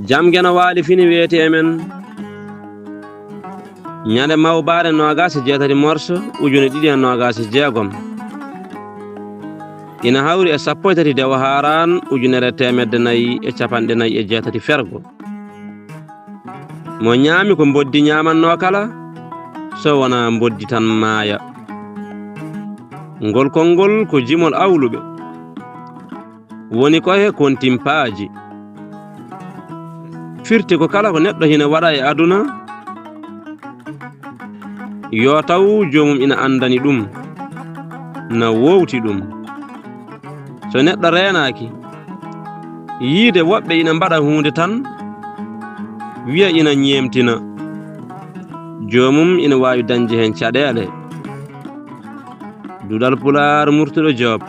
jamgena waali fini wiyete men ñande Mawbaare 27 Morso ujune 226 ina hawri e 13 dewa haran ujunere temedde nayi e capanɗe nayi e jeetati fergo mo ñaami ko boddi ñamanno kala so wona boddi tan maaya ngol konngol ko jimol awluɓe woni koye kontimpaaji firti ko kala ko neɗɗo hina waɗa e aduna yo taw jomum ina andani ɗum na wowti ɗum so neɗɗo reenaki yiide woɓɓe ina mbaɗa hunde tan wiya ina ñemtina jomum ina wawi dañde hen caɗele Duɗal Pulaar Murtuɗo JOOB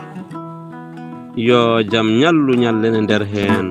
yo jam ñallu ñallene nder hen